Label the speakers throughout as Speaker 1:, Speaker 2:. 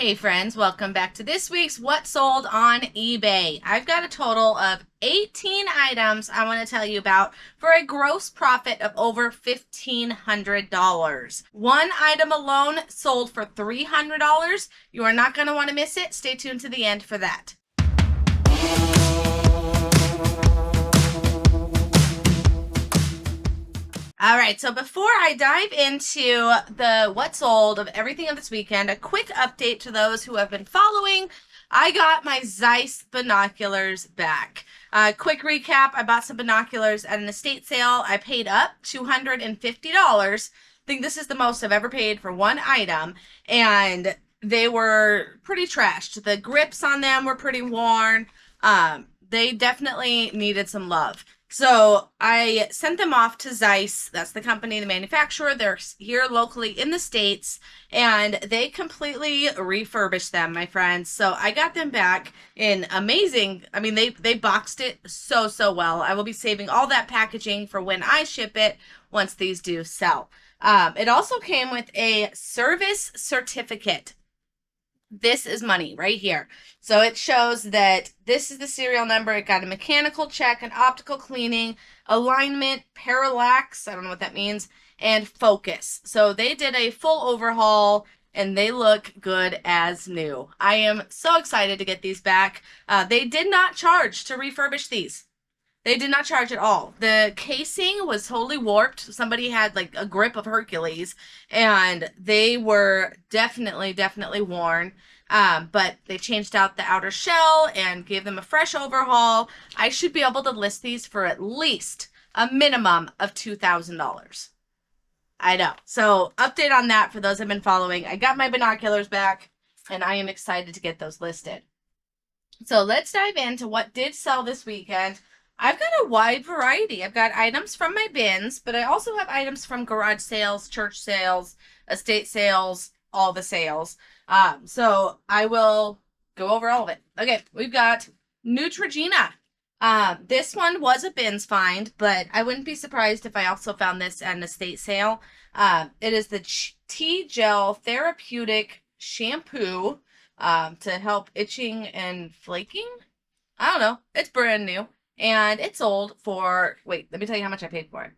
Speaker 1: Hey friends, welcome back to this week's What Sold on eBay. I've got a total of 18 items I want to tell you about for a gross profit of over $1,500. One item alone sold for $300. You are not going to want to miss it. Stay tuned to the end for that. All right, so before I dive into the what sold of everything of this weekend, a quick update to those who have been following. I got my Zeiss binoculars back. Quick recap, I bought some binoculars at an estate sale. I paid up $250. I think this is the most I've ever paid for one item, and they were pretty trashed. The grips on them were pretty worn. They definitely needed some love. So I sent them off to Zeiss. That's the company, the manufacturer. They're here locally in the States, and they completely refurbished them, my friends. So I got them back in amazing. I mean, they boxed it so well. I will be saving all that packaging for when I ship it once these do sell. It also came with a service certificate. This is money right here. So it shows that this is the serial number. It got a mechanical check, an optical cleaning, alignment, parallax, I don't know what that means, and focus. So they did a full overhaul and they look good as new. I am so excited to get these back. They did not charge to refurbish these. They did not charge at all. The casing was totally warped. Somebody had like a grip of Hercules, and they were definitely worn. But they changed out the outer shell and gave them a fresh overhaul. I should be able to list these for at least a minimum of $2,000. I know. So update on that for those who have been following. I got my binoculars back, and I am excited to get those listed. So let's dive into what did sell this weekend. I've got a wide variety. I've got items from my bins, but I also have items from garage sales, church sales, estate sales, all the sales. So I will go over all of it. Okay, we've got Neutrogena. This one was a bins find, but I wouldn't be surprised if I also found this at an estate sale. It is the T-Gel Therapeutic Shampoo to help itching and flaking. I don't know. It's brand new. And it sold for, wait, let me tell you how much I paid for it.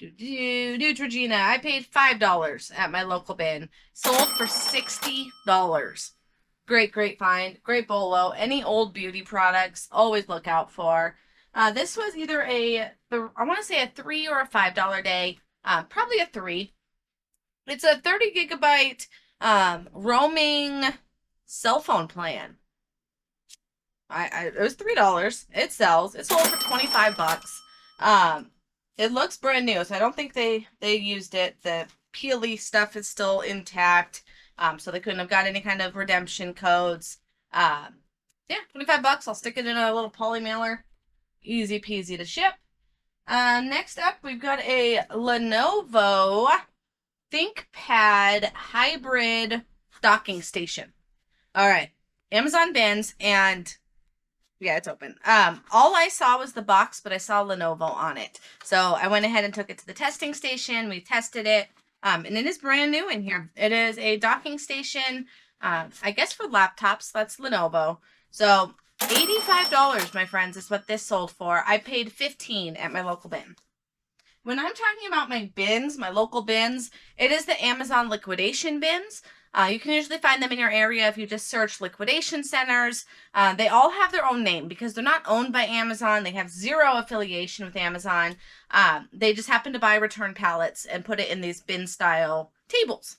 Speaker 1: Neutrogena. I paid $5 at my local bin. Sold for $60. Great find. Great bolo. Any old beauty products, always look out for. This was either I want to say a $3 or a $5 day. Probably a 3. It's a 30 gigabyte roaming cell phone plan. It was $3. It sells. It sold for 25 bucks. It looks brand new, so I don't think they used it. The peely stuff is still intact. So they couldn't have got any kind of redemption codes. Yeah, 25 bucks. I'll stick it in a little poly mailer. Easy peasy to ship. Next up, we've got a Lenovo ThinkPad hybrid docking station. All right, Amazon bins, and yeah, it's open. All I saw was the box, but I saw Lenovo on it. So I went ahead and took it to the testing station. We tested it. And it is brand new in here. It is a docking station, I guess for laptops. That's Lenovo. So $85, my friends, is what this sold for. I paid $15 at my local bin. When I'm talking about my bins, my local bins, it is the Amazon liquidation bins. You can usually find them in your area if you just search liquidation centers. They all have their own name because they're not owned by Amazon. They have zero affiliation with Amazon. They just happen to buy return pallets and put it in these bin style tables.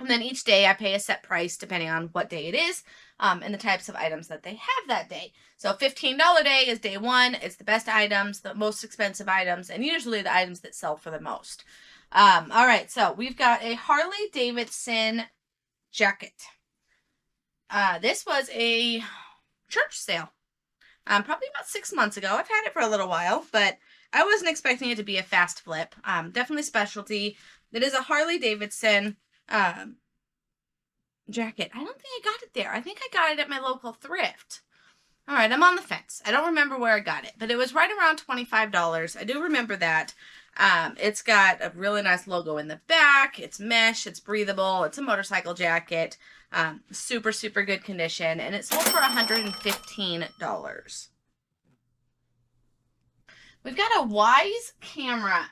Speaker 1: And then each day I pay a set price depending on what day it is and the types of items that they have that day. So $15 day is day one. It's the best items, the most expensive items, and usually the items that sell for the most. All right, so we've got a Harley Davidson jacket. This was a church sale. Probably about 6 months ago. I've had it for a little while, but I wasn't expecting it to be a fast flip. Definitely specialty. It is a Harley Davidson jacket. I don't think I got it there. I think I got it at my local thrift. All right, I'm on the fence. I don't remember where I got it, but it was right around $25. I do remember that. It's got a really nice logo in the back. It's mesh. It's breathable. It's a motorcycle jacket. Super, super good condition. And it sold for $115. We've got a Wise camera.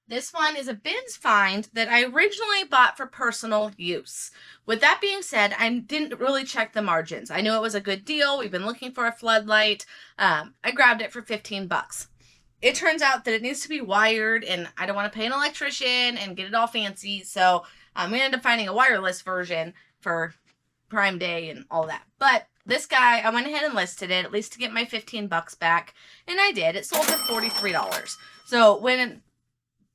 Speaker 1: This one is a bins find that I originally bought for personal use. With that being said, I didn't really check the margins. I knew it was a good deal. We've been looking for a floodlight. I grabbed it for 15 bucks. It turns out that it needs to be wired, and I don't want to pay an electrician and get it all fancy. So we ended up finding a wireless version for Prime Day and all that. But this guy, I went ahead and listed it, at least to get my 15 bucks back. And I did. It sold for $43. So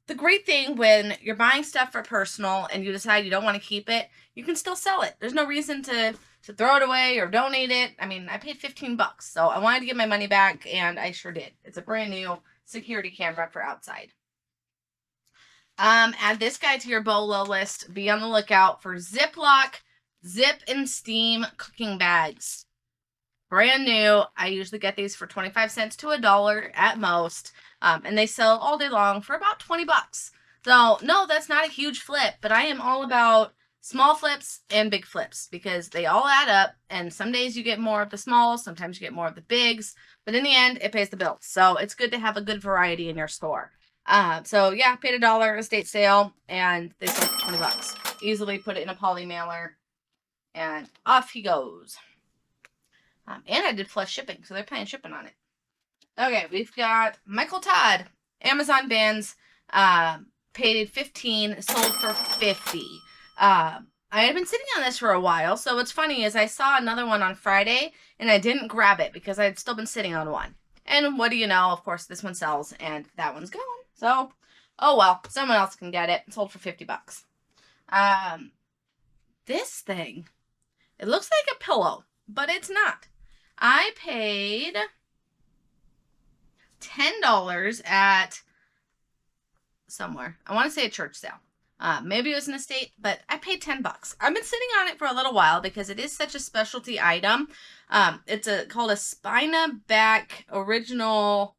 Speaker 1: the great thing when you're buying stuff for personal and you decide you don't want to keep it, you can still sell it. There's no reason to throw it away or donate it. I mean, I paid 15 bucks, so I wanted to get my money back, and I sure did. It's a brand new security camera for outside. Add this guy to your BOLO list. Be on the lookout for Ziploc Zip and Steam cooking bags. Brand new. I usually get these for 25 cents to $1 at most. And they sell all day long for about 20 bucks. So, no, that's not a huge flip, but I am all about small flips and big flips because they all add up, and some days you get more of the smalls, sometimes you get more of the bigs, but in the end, it pays the bills. So, it's good to have a good variety in your store. So, yeah, paid $1 estate sale, and they sold for 20 bucks. Easily put it in a poly mailer, and off he goes. And I did plus shipping, so they're paying shipping on it. Okay, we've got Michael Todd, Amazon bins, paid 15, sold for 50. I had been sitting on this for a while, so what's funny is I saw another one on Friday, and I didn't grab it because I had still been sitting on one. And what do you know, of course, this one sells, and that one's gone. So, oh well, someone else can get it. It sold for 50 bucks. This thing, it looks like a pillow, but it's not. I paid $10 at somewhere. I want to say a church sale. Maybe it was an estate, but I paid 10 bucks. I've been sitting on it for a little while because it is such a specialty item. It's called a Spina back original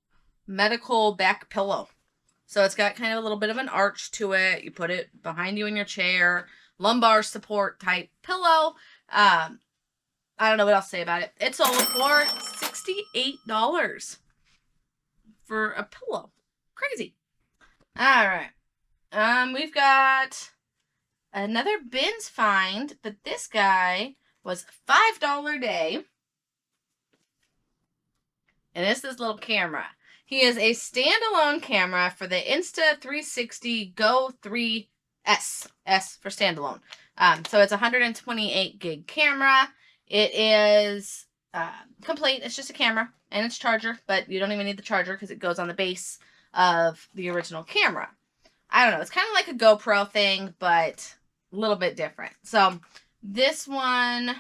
Speaker 1: medical back pillow. So it's got kind of a little bit of an arch to it. You put it behind you in your chair, lumbar support type pillow. I don't know what else to say about it. It sold for $68 for a pillow. Crazy. All right. We've got another bins find, but this guy was $5 a day. And it's this little camera. He is a standalone camera for the Insta360 Go 3S. S for standalone. So it's a 128 gig camera. It is complete. It's just a camera and its charger, but you don't even need the charger because it goes on the base of the original camera. I don't know. It's kind of like a GoPro thing, but a little bit different. So this one,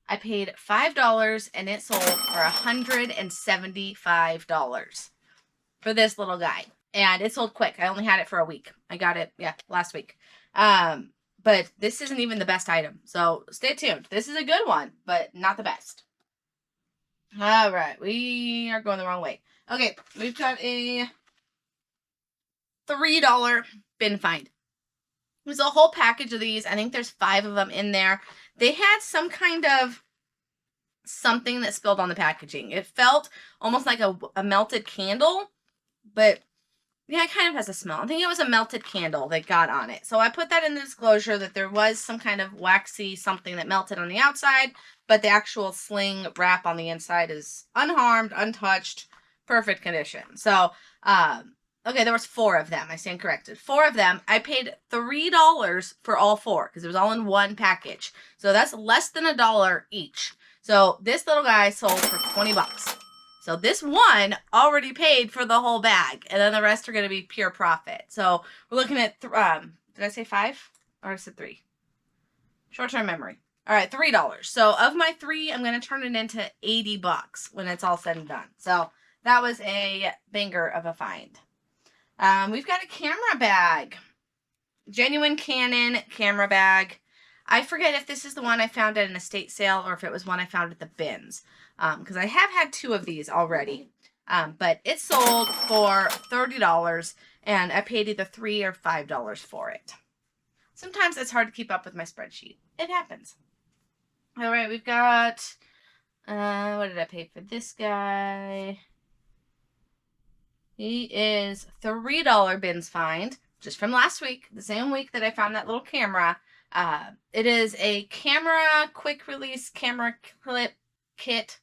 Speaker 1: I paid $5 and it sold for $175 for this little guy. And it sold quick. I only had it for a week. I got it, last week. But this isn't even the best item. So stay tuned. This is a good one, but not the best. All right. We are going the wrong way. Okay. We've got a $3 bin find. There's a whole package of these. I think there's 5 of them in there. They had some kind of something that spilled on the packaging. It felt almost like a melted candle, but yeah, it kind of has a smell. I think it was a melted candle that got on it. So I put that in the disclosure that there was some kind of waxy something that melted on the outside, but the actual sling wrap on the inside is unharmed, untouched, perfect condition. So, okay, there was 4 of them. I stand corrected. 4 of them. I paid $3 for all 4 because it was all in one package. So that's less than $1 each. So this little guy sold for 20 bucks. So this one already paid for the whole bag, and then the rest are going to be pure profit. So we're looking at, did I say 5 or I said 3? Short-term memory. All right, $3. So of my 3, I'm going to turn it into 80 bucks when it's all said and done. So that was a banger of a find. We've got a camera bag. Genuine Canon camera bag. I forget if this is the one I found at an estate sale or if it was one I found at the bins. Because I have had 2 of these already. But it sold for $30, and I paid either $3 or $5 for it. Sometimes it's hard to keep up with my spreadsheet. It happens. All right, we've got, what did I pay for this guy? He is $3 bins find, just from last week, the same week that I found that little camera. It is a camera quick release camera clip kit.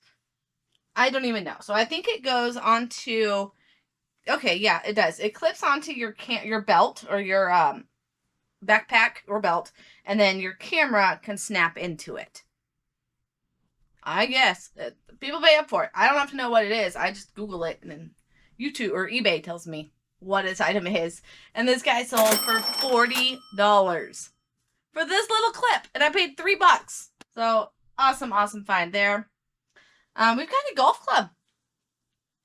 Speaker 1: I don't even know. So I think it goes onto, okay, yeah, it does. It clips onto your belt or your backpack or belt, and then your camera can snap into it. I guess people pay up for it. I don't have to know what it is. I just Google it, and then YouTube or eBay tells me what its item is. And this guy sold for $40 for this little clip, and I paid $3. So awesome, awesome find there. We've got a golf club.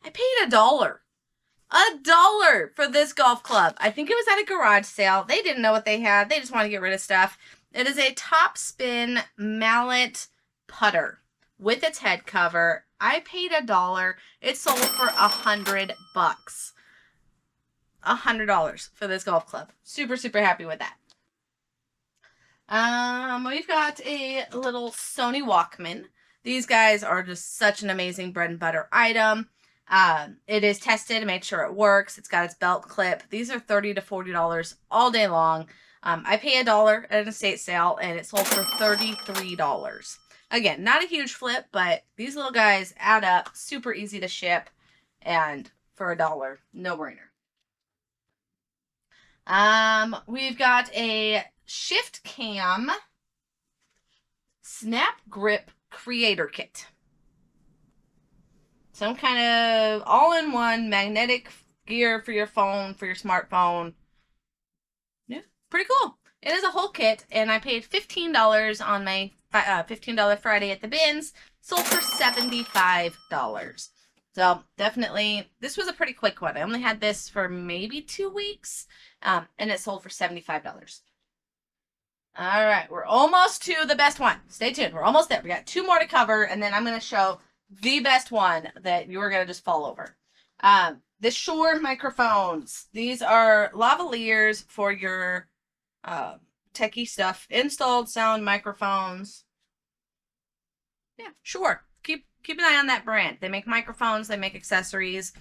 Speaker 1: I paid $1. $1 for this golf club. I think it was at a garage sale. They didn't know what they had. They just want to get rid of stuff. It is a top spin mallet putter with its head cover. I paid $1. It sold for $100. $100 for this golf club. Super, super happy with that. We've got a little Sony Walkman. These guys are just such an amazing bread and butter item. It is tested and made sure it works. It's got its belt clip. These are $30 to $40 all day long. I pay $1 at an estate sale, and it sold for $33. Again, not a huge flip, but these little guys add up. Super easy to ship, and for $1, no brainer. We've got a Shift Cam Snap Grip Creator Kit. Some kind of all-in-one magnetic gear for your phone, for your smartphone. Yeah, pretty cool. It is a whole kit, and I paid $15 on my $15 Friday at the bins. Sold for $75. So definitely, this was a pretty quick one. I only had this for maybe 2 weeks, and it sold for $75. All right, we're almost to the best one. Stay tuned. We're almost there. We got 2 more to cover, and then I'm going to show the best one that you're going to just fall over. The Shure microphones. These are lavaliers for your techie stuff. Installed sound microphones. Yeah, Shure. Keep an eye on that brand. They make microphones. They make accessories.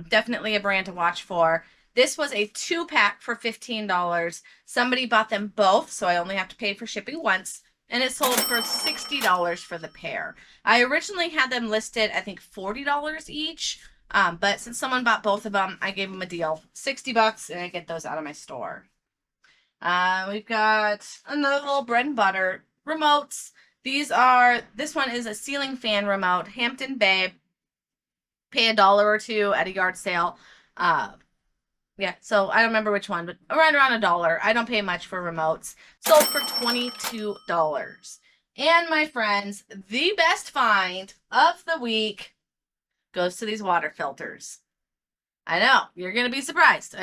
Speaker 1: Definitely a brand to watch for. This was a 2-pack for $15. Somebody bought them both, so I only have to pay for shipping once. And it sold for $60 for the pair. I originally had them listed, I think, $40 each. But since someone bought both of them, I gave them a deal. $60, and I get those out of my store. We've got another little bread and butter remotes. This one is a ceiling fan remote, Hampton Bay. Pay $1 or $2 at a yard sale. Yeah, so I don't remember which one, but around $1. I don't pay much for remotes. Sold for $22. And my friends, the best find of the week goes to these water filters. I know, you're going to be surprised.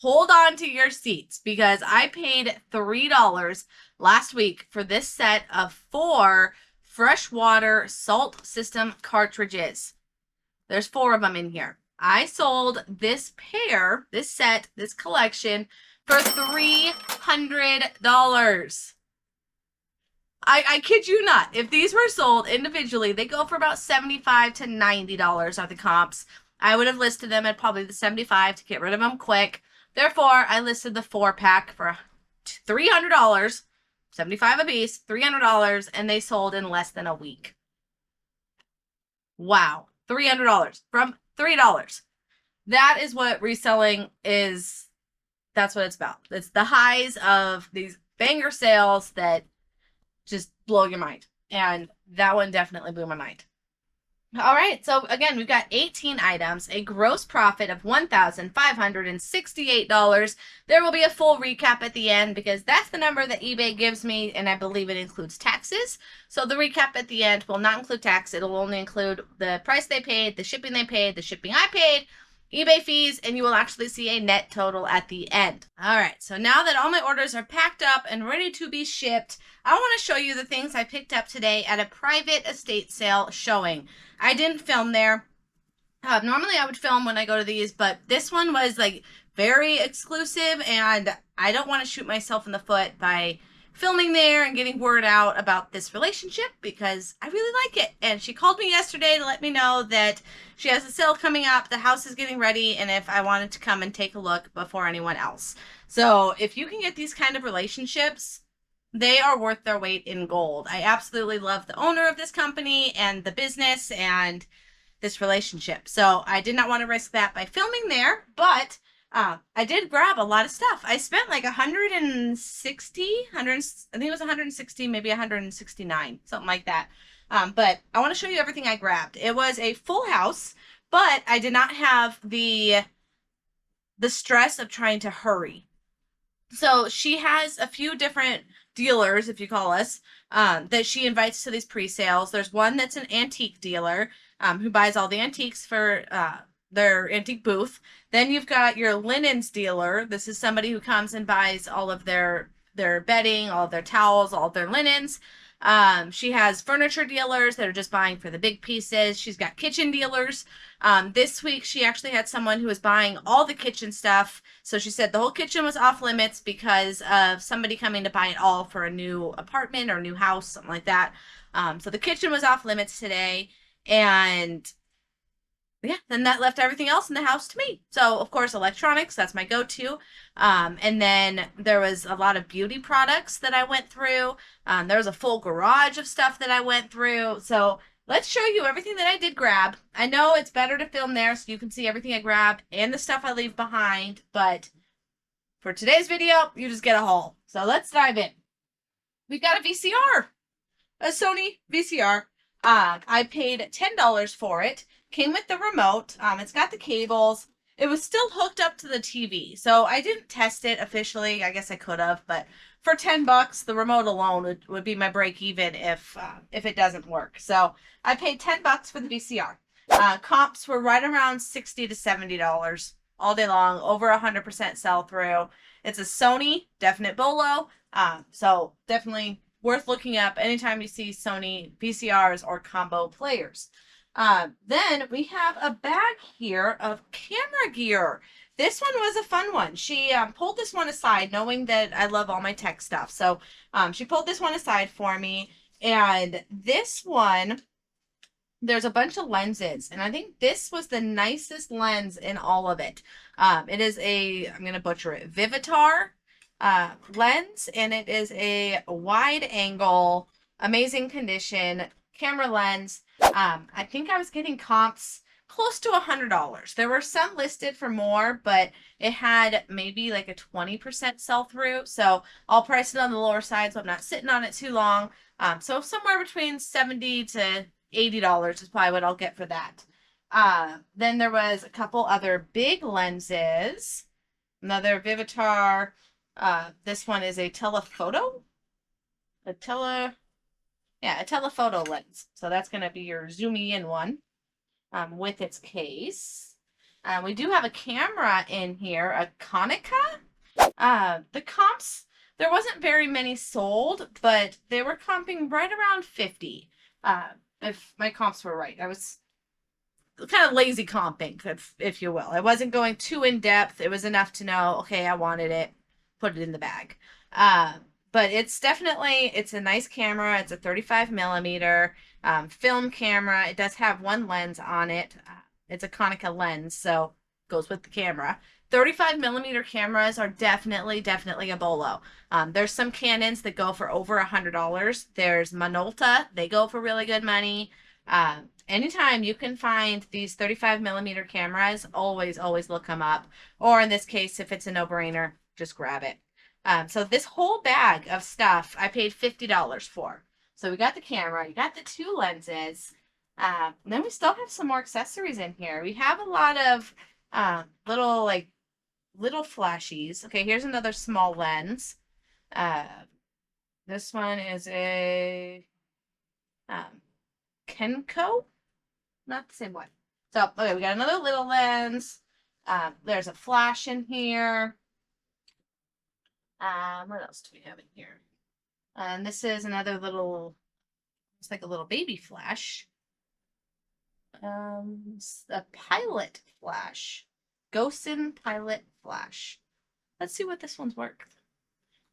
Speaker 1: Hold on to your seats, because I paid $3 last week for this set of 4 freshwater salt system cartridges. There's 4 of them in here. I sold this pair, this set, this collection for $300. I kid you not. If these were sold individually, they go for about $75 to $90 are the comps. I would have listed them at probably the $75 to get rid of them quick. Therefore, I listed the 4-pack for $300, $75 a piece, $300, and they sold in less than a week. Wow, $300 from $3. That is what reselling is. That's what it's about. It's the highs of these banger sales that just blow your mind. And that one definitely blew my mind. All right, so again, we've got 18 items, a gross profit of $1,568. There will be a full recap at the end, because that's the number that eBay gives me, and I believe it includes taxes. So the recap at the end will not include tax. It'll only include the price they paid, the shipping they paid, the shipping I paid, eBay fees, and you will actually see a net total at the end. All right, so now that all my orders are packed up and ready to be shipped, I want to show you the things I picked up today at a private estate sale showing. I didn't film there. Normally I would film when I go to these, but this one was like very exclusive, and I don't want to shoot myself in the foot by filming there and getting word out about this relationship because I really like it. And she called me yesterday to let me know that she has a sale coming up, the house is getting ready, and if I wanted to come and take a look before anyone else. So if you can get these kind of relationships, they are worth their weight in gold. I absolutely love the owner of this company and the business and this relationship. So I did not want to risk that by filming there, but I did grab a lot of stuff. I spent like 160, I think it was 160, maybe 169, something like that. But I want to show you everything I grabbed. It was a full house, but I did not have the stress of trying to hurry. So she has a few different dealers, if you call us, that she invites to these pre-sales. There's one that's an antique dealer who buys all the antiques for their antique booth. Then you've got your linens dealer. This is somebody who comes and buys all of their bedding, all of their towels, all of their linens. She has furniture dealers that are just buying for the big pieces. She's got kitchen dealers. This week she actually had someone who was buying all the kitchen stuff. So she said the whole kitchen was off limits because of somebody coming to buy it all for a new apartment or new house, something like that. So the kitchen was off limits today. And yeah, then that left everything else in the house to me. So, of course, electronics, that's my go-to. And then there was a lot of beauty products that I went through. There was a full garage of stuff that I went through. So let's show you everything that I did grab. I know it's better to film there so you can see everything I grabbed and the stuff I leave behind. But for today's video, you just get a haul. So let's dive in. We've got a VCR, a Sony VCR. I paid $10 for it. Came with the remote. It's got the cables. It was still hooked up to the TV, so I didn't test it officially. I guess I could have, but for $10, the remote alone would be my break even if it doesn't work. So I paid $10 for the VCR. Comps were right around $60 to $70 all day long, over 100% sell through. It's a Sony, definite BOLO. So definitely worth looking up anytime you see Sony VCRs or combo players. Then we have a bag here of camera gear. This one was a fun one. She pulled this one aside knowing that I love all my tech stuff. So she pulled this one aside for me. And this one, there's a bunch of lenses. And I think this was the nicest lens in all of it. It is a, I'm going to butcher it, Vivitar lens. And it is a wide angle, amazing condition camera lens. I think I was getting comps close to $100. There were some listed for more, but it had maybe like a 20% sell through. So I'll price it on the lower side so I'm not sitting on it too long. So somewhere between $70 to $80 is probably what I'll get for that. Then there was a couple other big lenses. Another Vivitar. This one is a telephoto. A telephoto lens. So that's going to be your zoomy in one with its case. We do have a camera in here, a Konica. The comps, there wasn't very many sold, but they were comping right around 50. If my comps were right. I was kind of lazy comping, if you will. I wasn't going too in depth. It was enough to know, okay, I wanted it, put it in the bag. But it's definitely, it's a nice camera. It's a 35 millimeter film camera. It does have one lens on it. It's a Konica lens, so goes with the camera. 35 millimeter cameras are definitely a bolo. There's some Canons that go for over $100. There's Minolta. They go for really good money. Anytime you can find these 35 millimeter cameras, always look them up. Or in this case, if it's a no-brainer, just grab it. So this whole bag of stuff I paid $50 for. So we got the camera, you got the two lenses. Then we still have some more accessories in here. We have a lot of little flashies. Okay, here's another small lens. This one is a Kenko, not the same one. So okay, we got another little lens. There's a flash in here. What else do we have in here? And this is another little, it's like a little baby flash. A pilot flash. Gosin pilot flash. Let's see what this one's worth.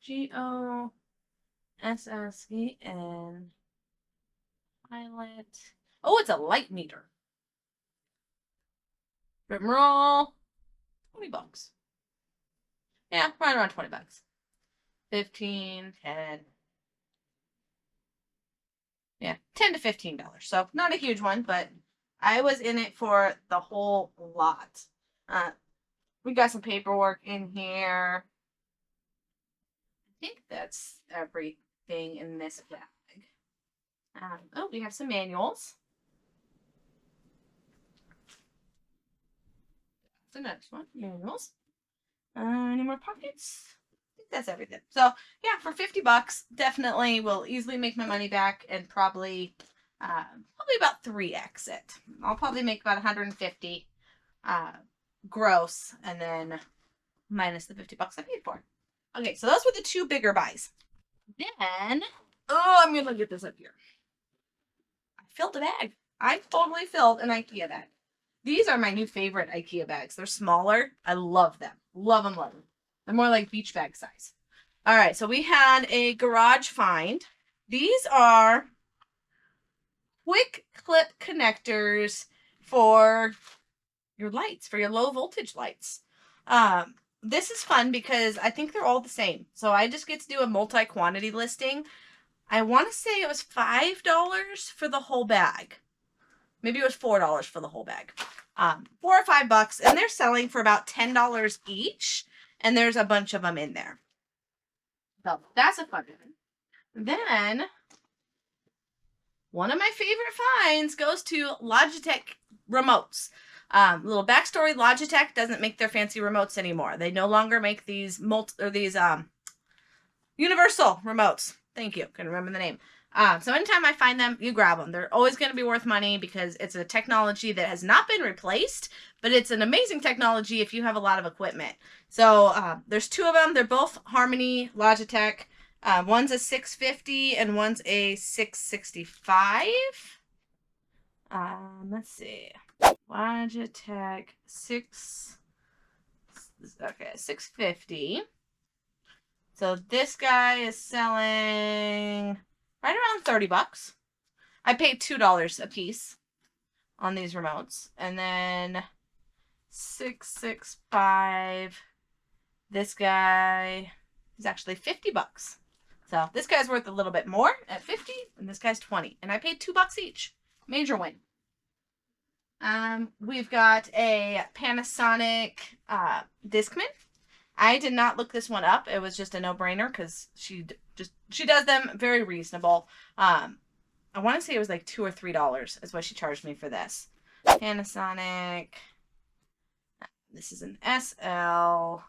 Speaker 1: GOSSEN pilot. Oh, it's a light meter. Rim roll. $20. Yeah, right around $20. 15, 10. Yeah, $10 to $15. So not a huge one, but I was in it for the whole lot. We got some paperwork in here. I think that's everything in this bag. Oh, we have some manuals. The next one, manuals. Any more pockets? I think that's everything. So yeah, for $50, definitely will easily make my money back and probably about 3x it. I'll probably make about 150 gross, and then minus the $50 I paid for. Okay, so those were the two bigger buys. Then, I'm gonna get this up here. I filled a bag. I totally filled an IKEA bag. These are my new favorite IKEA bags. They're smaller. I love them. Love them, love them. They're more like beach bag size. All right, so we had a garage find. These are quick clip connectors for your lights, for your low voltage lights. This is fun because I think they're all the same. So I just get to do a multi-quantity listing. I want to say it was $5 for the whole bag. Maybe it was $4 for the whole bag. $4 or $5, and they're selling for about $10 each, and there's a bunch of them in there. So that's a fun one. Then one of my favorite finds goes to Logitech remotes. Little backstory: Logitech doesn't make their fancy remotes anymore. They no longer make these universal remotes. Thank you. Couldn't remember the name. So anytime I find them, you grab them. They're always going to be worth money because it's a technology that has not been replaced, but it's an amazing technology if you have a lot of equipment. So there's two of them. They're both Harmony Logitech. One's a 650 and one's a 665. Let's see. Logitech 650. So this guy is selling right around $30. I paid $2 a piece on these remotes. And then 665. This guy is actually $50. So this guy's worth a little bit more at 50, and this guy's 20. And I paid $2 each. Major win. We've got a Panasonic Discman. I did not look this one up. It was just a no-brainer because she does them very reasonable. I want to say it was like $2 or $3 is what she charged me for this. Panasonic. This is an SL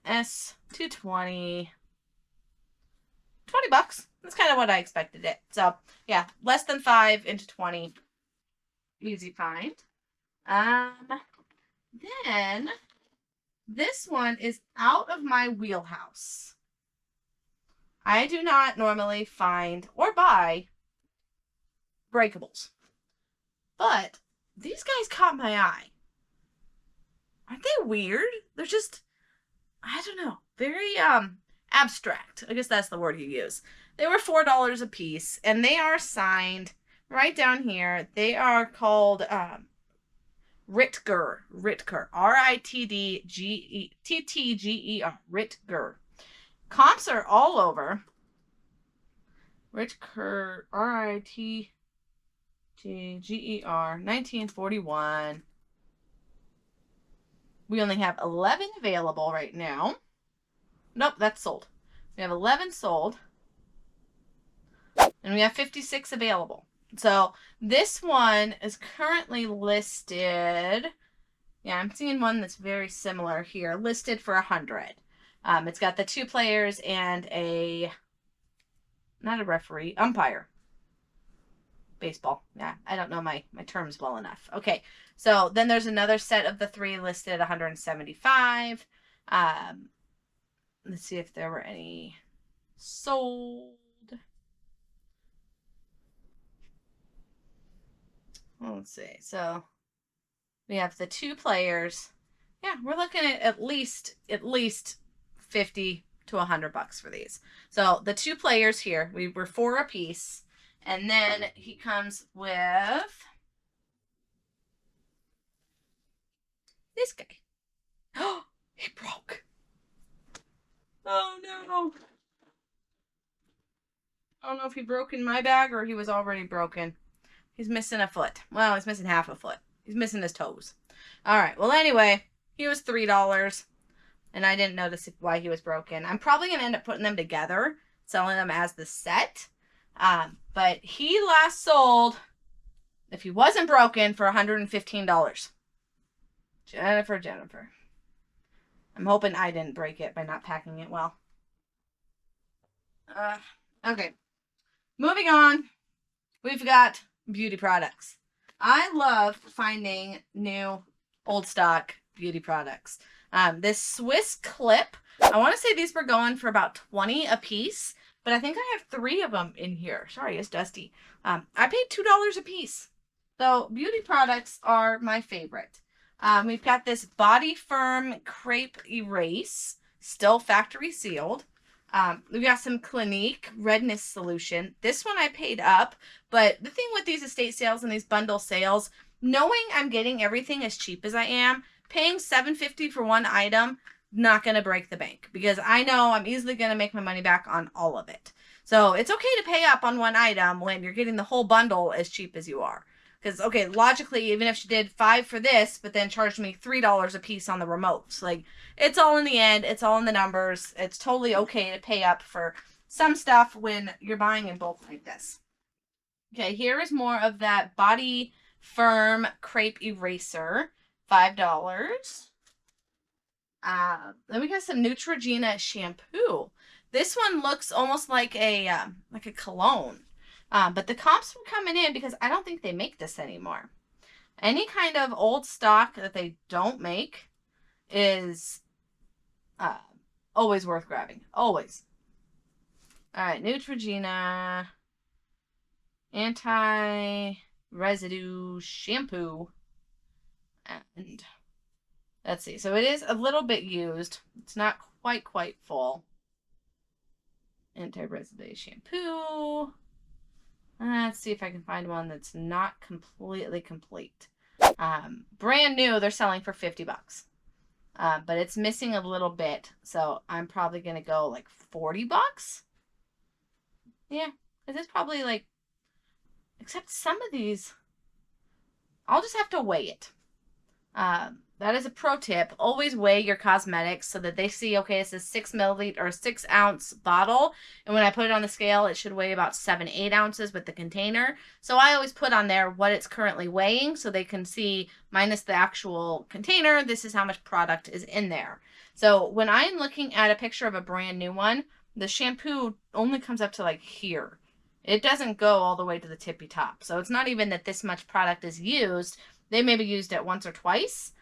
Speaker 1: S220. $20. That's kind of what I expected it. So yeah, less than 5 into 20. Easy find. Then this one is out of my wheelhouse. I do not normally find or buy breakables, but these guys caught my eye. Aren't they weird? They're just, I don't know, very abstract. I guess that's the word you use. They were $4 a piece, and they are signed right down here. They are called Ritger. RITDGETTGER. Ritger. Comps are all over. Ritger. RITGER. 1941. We only have 11 available right now. Nope, that's sold. We have 11 sold. And we have 56 available. So this one is currently listed. Yeah, I'm seeing one that's very similar here. Listed for 100. It's got the 2 players and not a referee, umpire. Baseball. Yeah, I don't know my terms well enough. Okay, so then there's another set of the 3 listed at 175. Let's see if there were any sold. Oh, let's see. So we have the 2 players. Yeah, we're looking at least 50 to $100 for these. So the 2 players here, we were 4 a piece, and then he comes with this guy. Oh, he broke. Oh no. I don't know if he broke in my bag or he was already broken. He's missing a foot. Well, he's missing half a foot. He's missing his toes. All right. Well, anyway, he was $3, and I didn't notice why he was broken. I'm probably going to end up putting them together, selling them as the set. But he last sold, if he wasn't broken, for $115. Jennifer. I'm hoping I didn't break it by not packing it well. Okay. Moving on. We've got beauty products. I love finding new old stock beauty products. This Swiss clip, I want to say these were going for about 20 a piece, but I think I have 3 of them in here. Sorry, it's dusty. I paid $2 a piece. So beauty products are my favorite. We've got this Body Firm Crepe Erase, still factory sealed. We've got some Clinique Redness Solution. This one I paid up, but the thing with these estate sales and these bundle sales, knowing I'm getting everything as cheap as I am, paying $7.50 for one item, not going to break the bank because I know I'm easily going to make my money back on all of it. So it's okay to pay up on one item when you're getting the whole bundle as cheap as you are. Because, okay, logically, even if she did $5 for this, but then charged me $3 a piece on the remotes, like, it's all in the end. It's all in the numbers. It's totally okay to pay up for some stuff when you're buying in bulk like this. Okay, here is more of that Body Firm Crepe Eraser, $5. Then we got some Neutrogena shampoo. This one looks almost like a cologne. But the comps were coming in because I don't think they make this anymore. Any kind of old stock that they don't make is always worth grabbing. Always. All right, Neutrogena anti-residue shampoo. And let's see. So it is a little bit used. It's not quite full. Anti-residue shampoo. Let's see if I can find one that's not completely complete. Brand new, they're selling for $50. But it's missing a little bit, so I'm probably going to go like $40. Yeah, because it's probably like, except some of these, I'll just have to weigh it. That is a pro tip. Always weigh your cosmetics so that they see, okay, it's a 6 milliliter or 6 ounce bottle. And when I put it on the scale, it should weigh about 7-8 ounces with the container. So I always put on there what it's currently weighing so they can see minus the actual container. This is how much product is in there. So when I'm looking at a picture of a brand new one, the shampoo only comes up to like here. It doesn't go all the way to the tippy top. So it's not even that this much product is used. They maybe used it once or twice.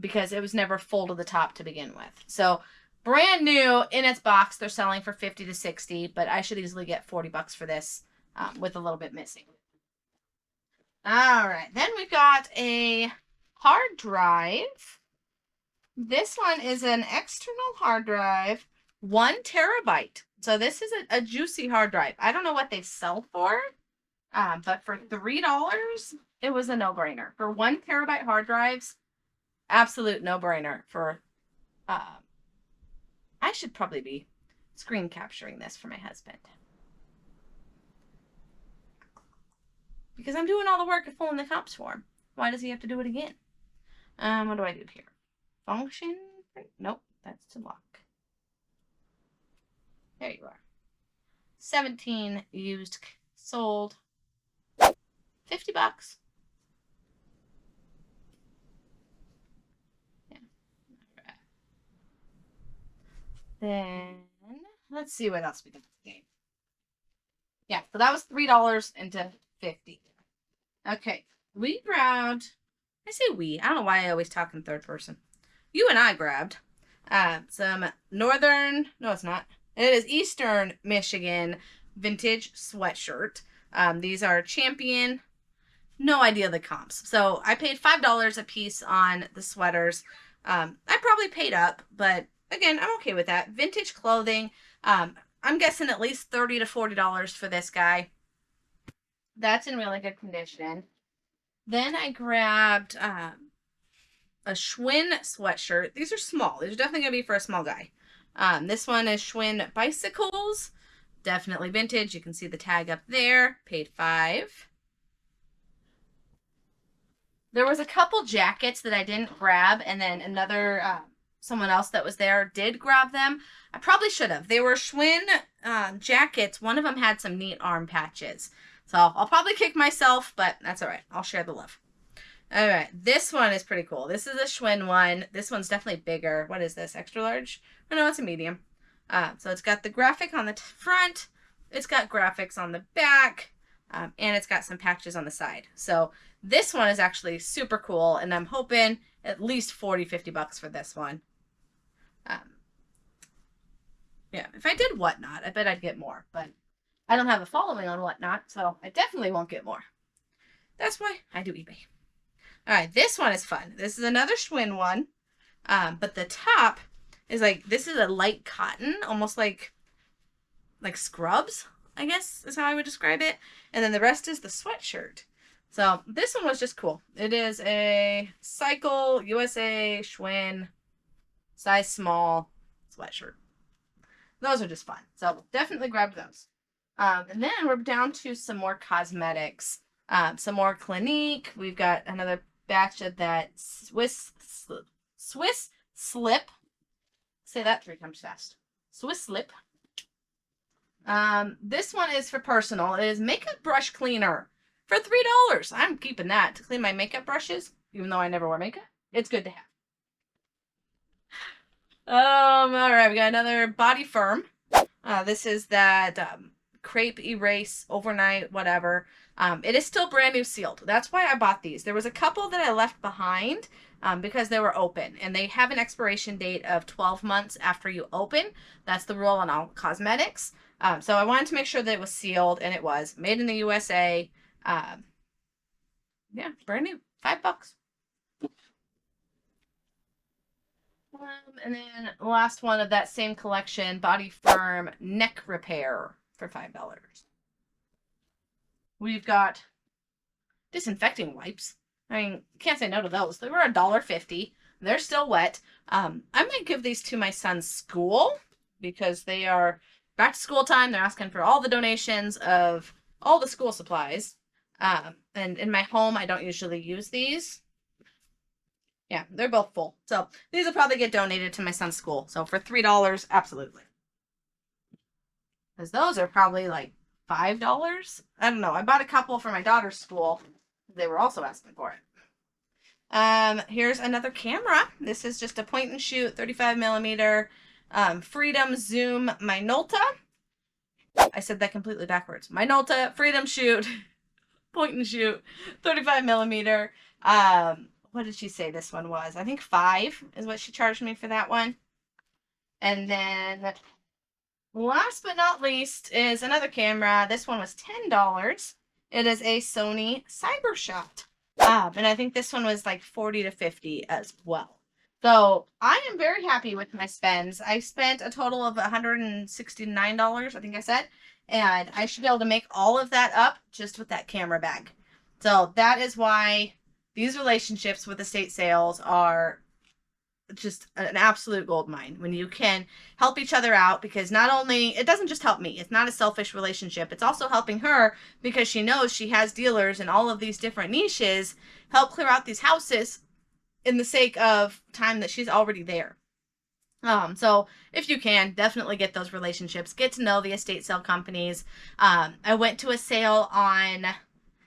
Speaker 1: Because it was never full to the top to begin with. So brand new in its box, they're selling for $50 to $60, but I should easily get $40 for this with a little bit missing. All right, then we've got a hard drive. This one is an external hard drive, 1 terabyte. So this is a juicy hard drive. I don't know what they sell for, but for $3, it was a no-brainer. For 1 terabyte hard drives, absolute no-brainer for, I should probably be screen capturing this for my husband. Because I'm doing all the work of filling the comps for him. Why does he have to do it again? What do I do here? Function? Nope, that's to lock. There you are. 17 used, sold, $50. Then let's see what else we got today. Yeah, so that was $3 into $50. Okay, we grabbed. I say we. I don't know why I always talk in third person. You and I grabbed some northern. No, it's not. It is Eastern Michigan vintage sweatshirt. These are Champion no idea the comps. So I paid $5 a piece on the sweaters. I probably paid up, but again, I'm okay with that. Vintage clothing. I'm guessing at least $30 to $40 for this guy. That's in really good condition. Then I grabbed a Schwinn sweatshirt. These are small. These are definitely going to be for a small guy. This one is Schwinn Bicycles. Definitely vintage. You can see the tag up there. Paid $5. There was a couple jackets that I didn't grab, and then another someone else that was there did grab them. I probably should have. They were Schwinn jackets. One of them had some neat arm patches. So I'll probably kick myself, but that's all right. I'll share the love. All right, this one is pretty cool. This is a Schwinn one. This one's definitely bigger. What is this, extra large? Oh, no, it's a medium. So it's got the graphic on the front. It's got graphics on the back. And it's got some patches on the side. So this one is actually super cool, and I'm hoping at least $40-50 for this one. Yeah, if I did Whatnot, I bet I'd get more, but I don't have a following on Whatnot, so I definitely won't get more. That's why I do eBay. All right, this one is fun. This is another Schwinn one, but the top is like, this is a light cotton, almost like scrubs, I guess is how I would describe it. And then the rest is the sweatshirt. So this one was just cool. It is a Cycle USA Schwinn size small sweatshirt. Those are just fun. So definitely grab those. And then we're down to some more cosmetics. Some more Clinique. We've got another batch of that Swiss Slip. Say that 3 times fast. Swiss Slip. This one is for personal. It is makeup brush cleaner for $3. I'm keeping that to clean my makeup brushes, even though I never wear makeup. It's good to have. All right, we got another Body Firm. This is that crepe erase overnight, whatever. It is still brand new sealed. That's why I bought these. There was a couple that I left behind because they were open, and they have an expiration date of 12 months after you open. That's the rule on all cosmetics. So I wanted to make sure that it was sealed, and it was made in the USA. Yeah, brand new, $5. And then last one of that same collection, Body Firm Neck Repair for $5. We've got disinfecting wipes. I mean, can't say no to those. They were $1.50. They're still wet. I might give these to my son's school because they are back to school time. They're asking for all the donations of all the school supplies. And in my home, I don't usually use these. Yeah, they're both full. So these will probably get donated to my son's school. So for $3, absolutely. Because those are probably like $5. I don't know. I bought a couple for my daughter's school. They were also asking for it. Here's another camera. This is just a point and shoot 35mm Freedom Zoom Minolta. I said that completely backwards. Minolta Freedom Shoot point and shoot 35mm. What did she say this one was? I think $5 is what she charged me for that one. And then last but not least is another camera. This one was $10. It is a Sony CyberShot. And I think this one was like $40 to $50 as well. So I am very happy with my spends. I spent a total of $169, I think I said. And I should be able to make all of that up just with that camera bag. So that is why these relationships with estate sales are just an absolute gold mine, when you can help each other out, because not only, it doesn't just help me, it's not a selfish relationship, it's also helping her because she knows she has dealers in all of these different niches help clear out these houses in the sake of time that she's already there. So if you can, definitely get those relationships, get to know the estate sale companies. I went to a sale on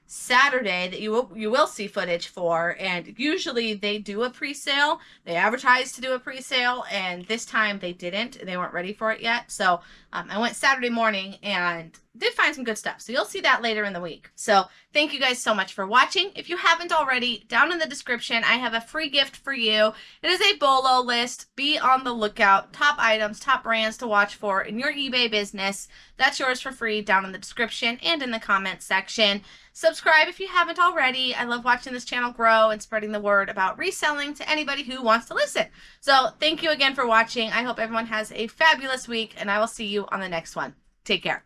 Speaker 1: Saturday that you will see footage for, and usually they do a pre-sale. They advertise to do a pre-sale, and this time they didn't. They weren't ready for it yet. So I went Saturday morning, and did find some good stuff. So you'll see that later in the week. So thank you guys so much for watching. If you haven't already, down in the description, I have a free gift for you. It is a BOLO list. Be on the lookout. Top items, top brands to watch for in your eBay business. That's yours for free down in the description and in the comments section. Subscribe if you haven't already. I love watching this channel grow and spreading the word about reselling to anybody who wants to listen. So thank you again for watching. I hope everyone has a fabulous week, and I will see you on the next one. Take care.